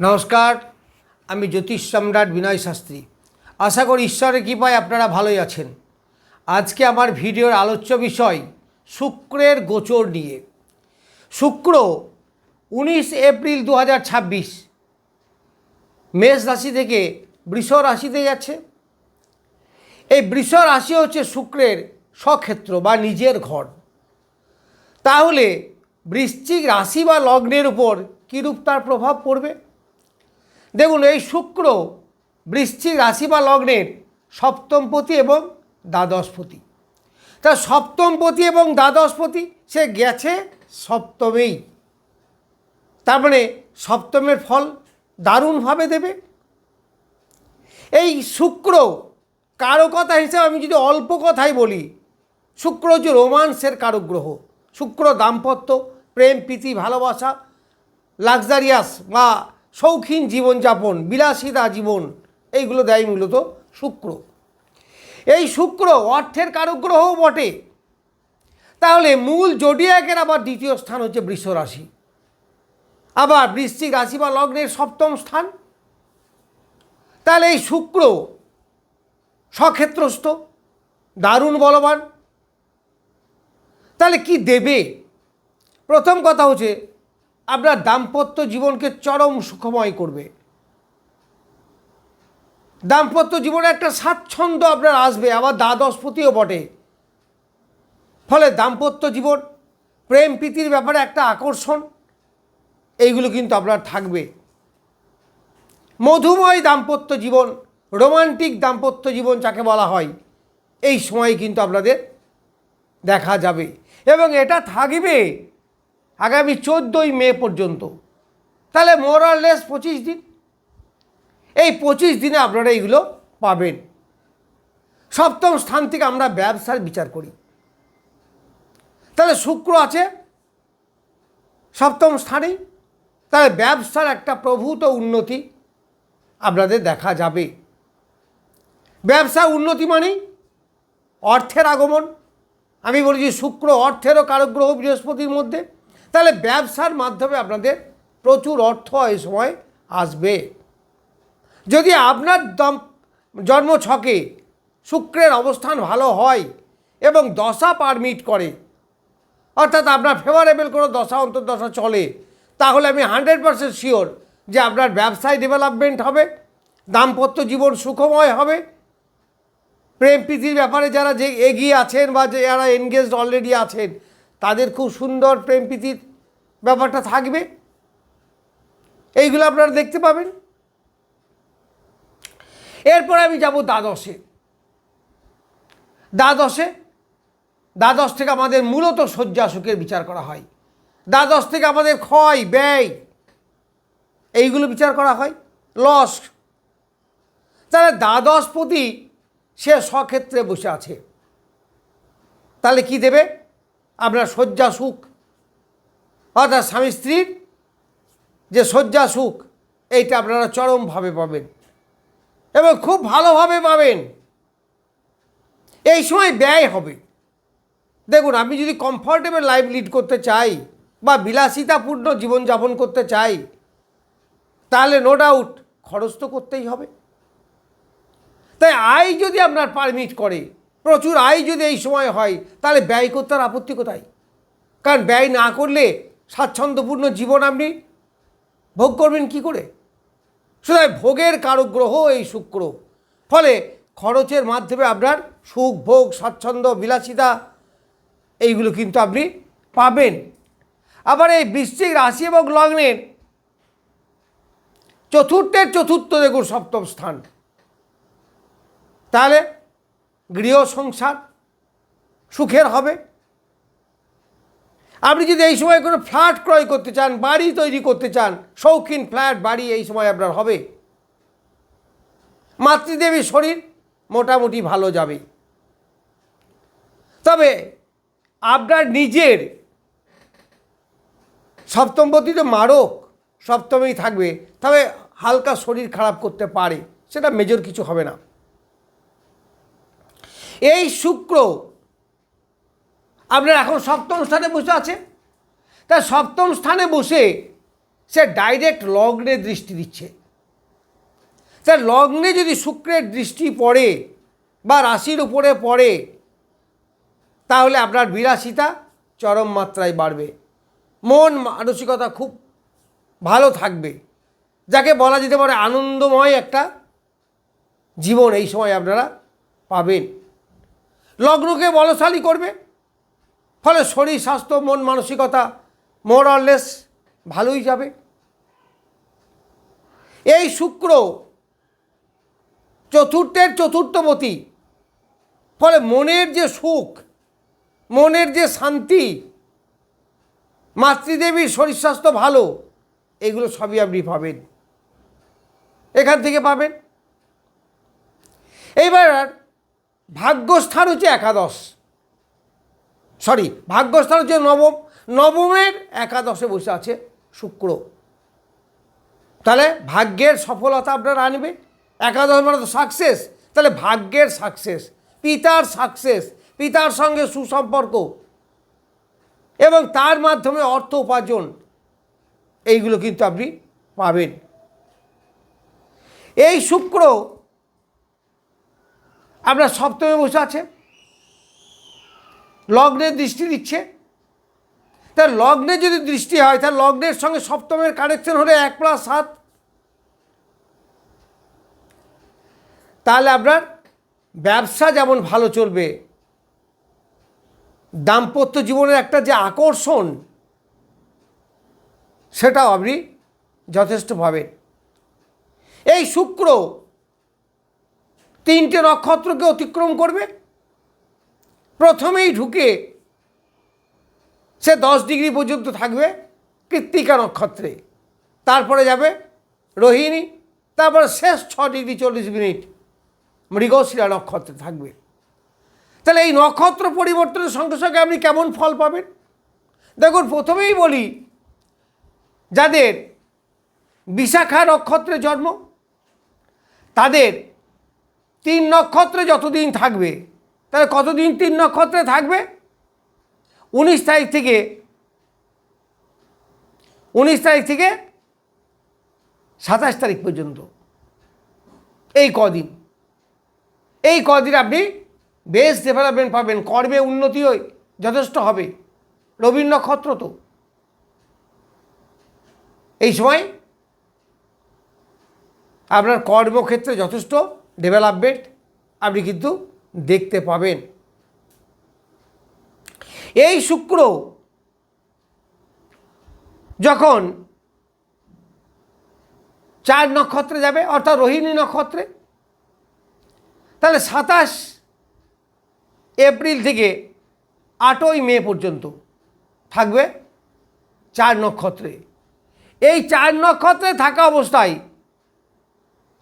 নমস্কার, আমি জ্যোতিষ সম্রাট বিনয় শাস্ত্রী। আশা করি ঈশ্বরের কৃপায় আপনারা ভালোই আছেন। আজকে আমার ভিডিওর আলোচ্য বিষয় শুক্রের গোচর নিয়ে। শুক্র 19 এপ্রিল 2026 মেষ রাশি থেকে বৃষ রাশিতে যাচ্ছে। এই বৃষ রাশি হচ্ছে শুক্রের স্বক্ষেত্র বা নিজের ঘর। তাহলে বৃশ্চিক রাশি বা লগ্নের উপর কীরূপ তার প্রভাব পড়বে? দেখুন, এই শুক্র বৃশ্চিক রাশি বা লগ্নের সপ্তমপতি এবং দ্বাদশপতি। তা সপ্তমপতি এবং দ্বাদশপতি সে গেছে সপ্তমেই, তার মানে সপ্তমের ফল দারুণভাবে দেবে। এই শুক্র কারকতা হিসেবে আমি যদি অল্প কথাই বলি, শুক্র হচ্ছে রোমান্সের কারক গ্রহ। শুক্র দাম্পত্য, প্রেম, প্রীতি, ভালোবাসা, লাক্সারিয়াস বা শৌখিন জীবনযাপন, বিলাসিতা জীবন, এইগুলো দেয় মূলত শুক্র। এই শুক্র অর্থের কারক গ্রহও বটে। তাহলে মূল জোডিয়াকের আবার দ্বিতীয় স্থান হচ্ছে বৃষ রাশি, আবার বৃশ্চিক রাশি বা লগ্নের সপ্তম স্থান। তাহলে এই শুক্র স্বক্ষেত্রস্থ, দারুণ বলবান। তাহলে কি দেবে? প্রথম কথা হচ্ছে আপনার দাম্পত্য জীবনকে চরম সুখময় করবে। দাম্পত্য জীবনে একটা স্বাচ্ছন্দ্য আপনার আসবে, আবার দ্বাদশপতিও বটে। ফলে দাম্পত্য জীবন, প্রেম প্রীতির ব্যাপারে একটা আকর্ষণ, এইগুলো কিন্তু আপনার থাকবে। মধুময় দাম্পত্য জীবন, রোমান্টিক দাম্পত্য জীবন যাকে বলা হয়, এই সময় কিন্তু আপনাদের দেখা যাবে এবং এটা থাকবে আগামী 14ই মে পর্যন্ত। তাহলে মোর অর লেস 25 দিন। এই 25 দিনে আপনারা এইগুলো পাবেন। সপ্তম স্থান থেকে আমরা ব্যবসার বিচার করি। তাহলে শুক্র আছে সপ্তম স্থানেই, তাহলে ব্যবসার একটা প্রভূত উন্নতি আপনাদের দেখা যাবে। ব্যবসা উন্নতি মানেই অর্থের আগমন। আমি বলেছি শুক্র অর্থেরও কারক গ্রহ বৃহস্পতির মধ্যে। তাহলে ব্যবসার মাধ্যমে আপনাদের প্রচুর অর্থ এই সময় আসবে। যদি আপনার জন্ম ছকে শুক্রের অবস্থান ভালো হয় এবং দশা পারমিট করে, অর্থাৎ আপনার ফেভারেবল কোনো দশা অন্তর্দশা চলে, তাহলে আমি 100% শিওর যে আপনার ব্যবসায় ডেভেলপমেন্ট হবে, দাম্পত্য জীবন সুখময় হবে, প্রেম প্রীতির ব্যাপারে যারা যে এগিয়ে আছেন বা যারা এনগেজড অলরেডি আছেন, তাদের খুব সুন্দর প্রেম প্রীতির ব্যাপারটা থাকবে। এইগুলো আপনারা দেখতে পাবেন। এরপর আমি যাব দ্বাদশে। দ্বাদশ থেকে আমাদের মূলত শয্যা সুখের বিচার করা হয়। দ্বাদশ থেকে আমাদের ক্ষয় ব্যয় এইগুলো বিচার করা হয়, লস। তাহলে দ্বাদশপতি সে স্বক্ষেত্রে বসে আছে, তাহলে কি দেবে? আপনার শয্যা সুখ, অর্থাৎ স্বামী স্ত্রীর যে শয্যা সুখ, এইটা আপনারা চরমভাবে পাবেন এবং খুব ভালোভাবে পাবেন। এই সময় ব্যয় হবে। দেখুন, আমি যদি কমফর্টেবল লাইফ লিড করতে চাই বা বিলাসিতাপূর্ণ জীবনযাপন করতে চাই, তাহলে নো ডাউট খরচ তো করতেই হবে। তাই আয় যদি আপনার পারমিট করে, প্রচুর আয় যদি এই সময় হয়, তাহলে ব্যয় করতে আর আপত্তি কোথায়? কারণ ব্যয় না করলে স্বাচ্ছন্দ্যপূর্ণ জীবন আপনি ভোগ করবেন কি করে? সুতরাং ভোগের কারক গ্রহ এই শুক্র। ফলে খরচের মাধ্যমে আপনার সুখ, ভোগ, স্বাচ্ছন্দ্য, বিলাসিতা এইগুলো কিন্তু আপনি পাবেন। আবার এই বৃশ্চিক রাশি এবং লগ্নের চতুর্থ দেখুন সপ্তম স্থান। তাহলে গৃহ সংসার সুখের হবে। আপনি যদি এই সময় কোনো ফ্ল্যাট ক্রয় করতে চান, বাড়ি তৈরি করতে চান, শৌখিন ফ্ল্যাট বাড়ি এই সময় আপনার হবে। মাতৃদেবীর শরীর মোটামুটি ভালো যাবে। তবে আপনার নিজের সপ্তমপতি তো মারক, সপ্তমেই থাকবে, তবে হালকা শরীর খারাপ করতে পারে, সেটা মেজর কিছু হবে না। এই শুক্র আপনার এখন সপ্তম স্থানে বসে আছে। তা সপ্তম স্থানে বসে সে ডাইরেক্ট লগ্নে দৃষ্টি দিচ্ছে। তার লগ্নে যদি শুক্রের দৃষ্টি পড়ে বা রাশির উপরে পড়ে, তাহলে আপনার বিলাসিতা চরম মাত্রায় বাড়বে, মন মানসিকতা খুব ভালো থাকবে, যাকে বলা যেতে পারে আনন্দময় একটা জীবন এই সময় আপনারা পাবেন। লগ্নকে বলশালী করবে, ফলে শরীর স্বাস্থ্য মন মানসিকতা মোর অর লেস ভালোই যাবে। এই শুক্র চতুর্থের চতুর্থপতি, ফলে মনের যে সুখ, মনের যে শান্তি, মাতৃদেবীর শরীর স্বাস্থ্য ভালো, এগুলো সবই আপনি পাবেন, এখান থেকে পাবেন। এইবার ভাগ্যস্থান হচ্ছে একাদশ, ভাগ্যস্থান হচ্ছে নবম, নবমের একাদশে বসে আছে শুক্র। তাহলে ভাগ্যের সফলতা আপনার আনবে। একাদশ মানে তো সাকসেস, তাহলে ভাগ্যের সাকসেস, পিতার সাকসেস, পিতার সঙ্গে সুসম্পর্ক এবং তার মাধ্যমে অর্থ উপার্জন, এইগুলো কিন্তু আপনি পাবেন। এই শুক্র আপনার সপ্তমে বসে আছে, লগ্নের দৃষ্টি দিচ্ছে। তার লগ্নে যদি দৃষ্টি হয়, তার লগ্নের সঙ্গে সপ্তমের কানেকশন হলে 1+7, তাহলে আপনার ব্যবসা যেমন ভালো চলবে, দাম্পত্য জীবনের একটা যে আকর্ষণ, সেটাও আপনি যথেষ্ট পাবেন। এই শুক্র 3টে নক্ষত্রকে অতিক্রম করবে। প্রথমেই ঢুকে সে 10 ডিগ্রি পর্যন্ত থাকবে কৃত্তিকা নক্ষত্রে, তারপরে যাবে রোহিণী, তারপরে শেষ 6 ডিগ্রি 40 মিনিট মৃগশিরা নক্ষত্রে থাকবে। তাহলে এই নক্ষত্র পরিবর্তনের সঙ্গে সঙ্গে আপনি কেমন ফল পাবেন? দেখুন, প্রথমেই বলি, যাদের বিশাখা নক্ষত্রে জন্ম, তাদের 3 নক্ষত্রে যতদিন থাকবে, তাহলে কতদিন 3 নক্ষত্রে থাকবে? 19 তারিখ থেকে 27 তারিখ পর্যন্ত, এই কদিন আপনি বেশ ডেভেলপমেন্ট পাবেন, কর্মে উন্নতি যথেষ্ট হবে। রবি নক্ষত্র তো এই সময় আপনার কর্মক্ষেত্রে যথেষ্ট ডেভেলপমেন্ট আপনি কিন্তু দেখতে পাবেন। এই শুক্র যখন 4 নক্ষত্রে যাবে, অর্থাৎ রোহিণী নক্ষত্রে, তাহলে 27 এপ্রিল থেকে 8ই মে পর্যন্ত থাকবে 4 নক্ষত্রে। এই 4 নক্ষত্রে থাকা অবস্থায়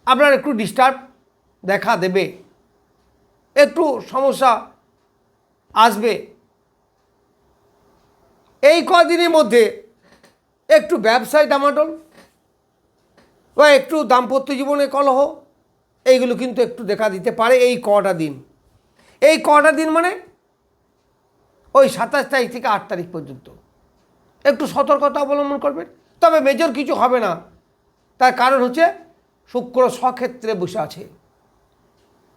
আপনার একটু ডিস্টার্ব দেখা দেবে, একটু সমস্যা আসবে। এই কদিনের মধ্যে একটু ব্যবসায় ডামাডোল বা একটু দাম্পত্য জীবনে কলহ, এইগুলো কিন্তু একটু দেখা দিতে পারে এই কটা দিন। এই কটা দিন মানে ওই 27 তারিখ থেকে 8 তারিখ পর্যন্ত একটু সতর্কতা অবলম্বন করবেন। তবে মেজর কিছু হবে না, তার কারণ হচ্ছে শুক্র স্বক্ষেত্রে বসে আছে,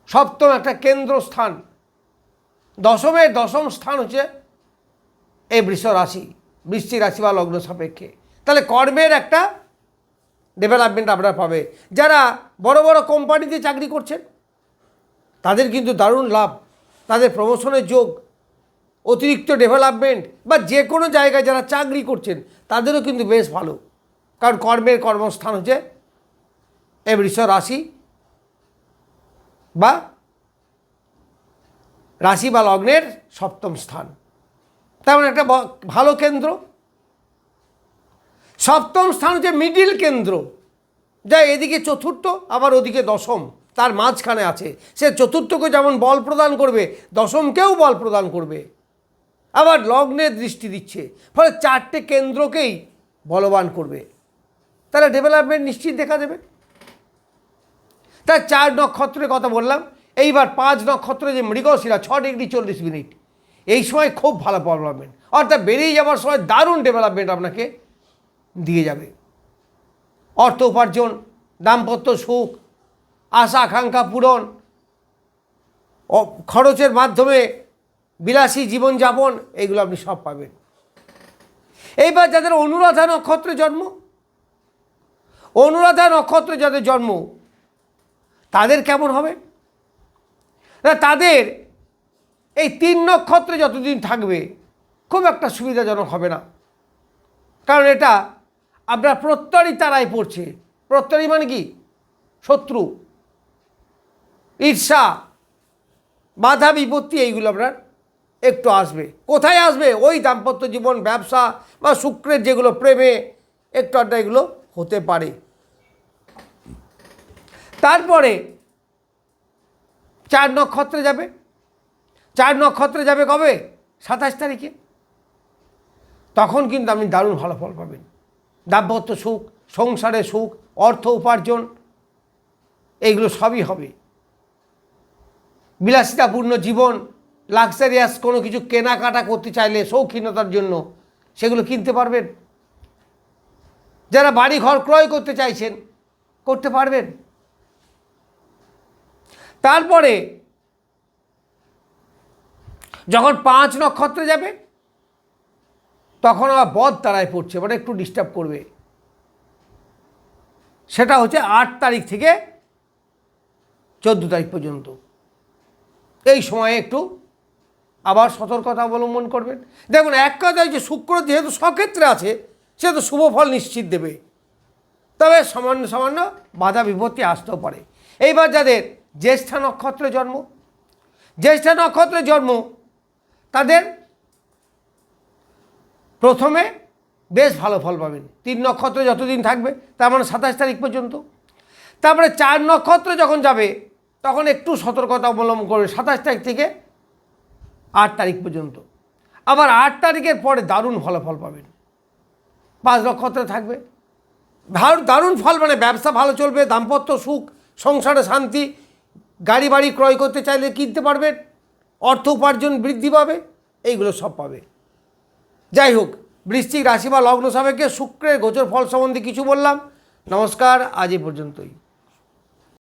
সপ্তম একটা কেন্দ্র স্থান, দশমের দশম স্থান হচ্ছে এই বৃশ্চিক রাশি বা লগ্ন সাপেক্ষে। তাহলে কর্মের একটা ডেভেলপমেন্ট আপনারা পাবে। যারা বড় বড় কোম্পানিতে চাকরি করছেন, তাদের কিন্তু দারুণ লাভ, তাদের প্রমোশনের যোগ, অতিরিক্ত ডেভেলপমেন্ট, বা যে কোনো জায়গায় যারা চাকরি করছেন তাদেরও কিন্তু বেশ ভালো, কারণ কর্মের কর্মস্থান হচ্ছে এই বৃষ রাশি বা লগ্নের সপ্তম স্থান, তেমন একটা ভালো কেন্দ্র। সপ্তম স্থান হচ্ছে মিডিল কেন্দ্র, যা এদিকে চতুর্থ আবার ওদিকে দশম, তার মাঝখানে আছে। সে চতুর্থকে যেমন বল প্রদান করবে, দশমকেও বল প্রদান করবে, আবার লগ্নের দৃষ্টি দিচ্ছে, ফলে 4টে কেন্দ্রকেই বলবান করবে। তাহলে ডেভেলপমেন্ট নিশ্চিত দেখা দেবে। তাই 4 নক্ষত্রের কথা বললাম। এইবার 5 নক্ষত্রে যে মৃগশিরা 6 ডিগ্রি 40 মিনিট, এই সময় খুব ভালো ডেভেলপমেন্ট, অর্থাৎ বেরিয়ে যাওয়ার সময় দারুণ ডেভেলপমেন্ট আপনাকে দিয়ে যাবে। অর্থ উপার্জন, দাম্পত্য সুখ, আশা আকাঙ্ক্ষা পূরণ, খরচের মাধ্যমে বিলাসী জীবনযাপন, এইগুলো আপনি সব পাবেন। এইবার যাদের অনুরাধা নক্ষত্রে জন্ম, অনুরাধা নক্ষত্রে যাদের জন্ম তাদের কেমন হবে না, তাদের এই 3 নক্ষত্রে যতদিন থাকবে খুব একটা সুবিধাজনক হবে না। কারণ এটা আপনার প্রত্যরী তারাই পড়ছে। প্রত্যরী মানে কি? শত্রু, ঈর্ষা, বাধা বিপত্তি, এইগুলো আপনার একটু আসবে। কোথায় আসবে? ওই দাম্পত্য জীবন, ব্যবসা বা শুক্রের যেগুলো প্রেমে একটু আড্ডা, এগুলো হতে পারে। তারপরে 4 নক্ষত্রে যাবে। 4 নক্ষত্রে যাবে কবে? 27 তারিখে। তখন কিন্তু আপনি দারুণ ভালো ফল পাবেন। দাম্পত্য সুখ, সংসারে সুখ, অর্থ উপার্জন, এইগুলো সবই হবে। বিলাসিতাপূর্ণ জীবন, লাক্সারিয়াস কোনো কিছু কেনাকাটা করতে চাইলে শৌখিনতার জন্য সেগুলো কিনতে পারবেন। যারা বাড়ি ঘর ক্রয় করতে চাইছেন করতে পারবেন। তারপরে যখন 5 নক্ষত্রে যাবে তখন আবার বদ তারায় পড়ছে, মানে একটু ডিস্টার্ব করবে। সেটা হচ্ছে 8 তারিখ থেকে 14 তারিখ পর্যন্ত। এই সময়ে একটু আবার সতর্কতা অবলম্বন করবেন। দেখুন, এক কথায় যে শুক্র যেহেতু স্বক্ষেত্রে আছে সেহেতু শুভ ফল নিশ্চিত দেবে, তবে সামান্য সামান্য বাধা বিপত্তি আসতেও পারে। এইবার যাদের জ্যেষ্ঠা নক্ষত্রে জন্ম, জ্যেষ্ঠা নক্ষত্রে জন্ম তাদের প্রথমে বেশ ভালো ফল পাবেন। 3 নক্ষত্রে যতদিন থাকবে, তার মানে 27 তারিখ পর্যন্ত। তারপরে 4 নক্ষত্রে যখন যাবে তখন একটু সতর্কতা অবলম্বন করবে, 27 তারিখ থেকে 8 তারিখ পর্যন্ত। আবার 8 তারিখের পরে দারুণ ভালো ফল পাবেন। 5 নক্ষত্রে থাকবে দারুণ ফল, মানে ব্যবসা ভালো চলবে, দাম্পত্য সুখ, সংসারে শান্তি, গাড়ি বাড়ি ক্রয় করতে চাইলে কিনতে পারবেন, অর্থ উপার্জন বৃদ্ধি পাবে, এইগুলো সব পাবে। যাই হোক, বৃশ্চিক রাশি বা লগ্ন সাপেক্ষে শুক্রের গোচর ফল সম্বন্ধে কিছু বললাম। নমস্কার, আজ এই পর্যন্তই।